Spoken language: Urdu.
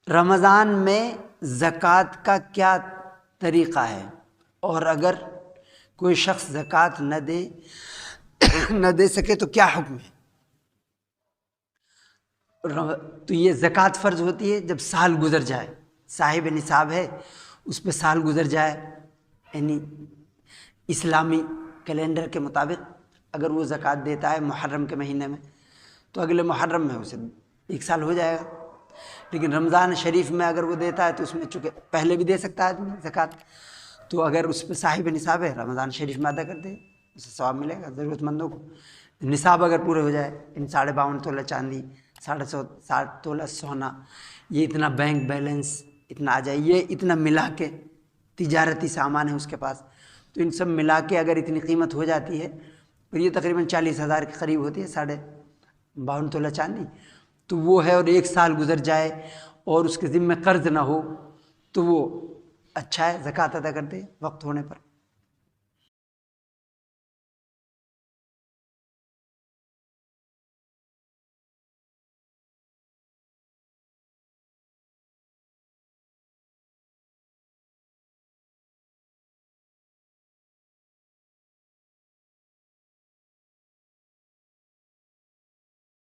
رمضان میں زکوٰۃ کا کیا طریقہ ہے، اور اگر کوئی شخص زکوٰۃ نہ دے سکے تو کیا حکم ہے؟ تو یہ زکوٰۃ فرض ہوتی ہے جب سال گزر جائے، صاحب نصاب ہے اس پہ سال گزر جائے، یعنی اسلامی کیلنڈر کے مطابق اگر وہ زکوٰۃ دیتا ہے محرم کے مہینے میں تو اگلے محرم میں اسے 1 سال ہو جائے گا۔ لیکن رمضان شریف میں اگر وہ دیتا ہے تو اس میں چونکہ پہلے بھی دے سکتا ہے آدمی زکوٰۃ، تو اگر اس پہ صاحب نصاب ہے رمضان شریف میں ادا کر دے اسے ثواب ملے گا۔ ضرورت مندوں کو نصاب اگر پورے ہو جائے، 52.5 تولہ چاندی، 60 تولہ سونا، یہ اتنا بینک بیلنس اتنا آ جائے، یہ اتنا ملا کے تجارتی سامان ہے اس کے پاس، تو ان سب ملا کے اگر اتنی قیمت ہو جاتی ہے، اور یہ تقریباً 40,000 کے قریب ہوتی ہے 52 تولہ چاندی، تو وہ ہے، اور 1 سال گزر جائے اور اس کے ذمہ قرض نہ ہو تو وہ اچھا ہے، زکوٰۃ ادا کر دے وقت ہونے پر۔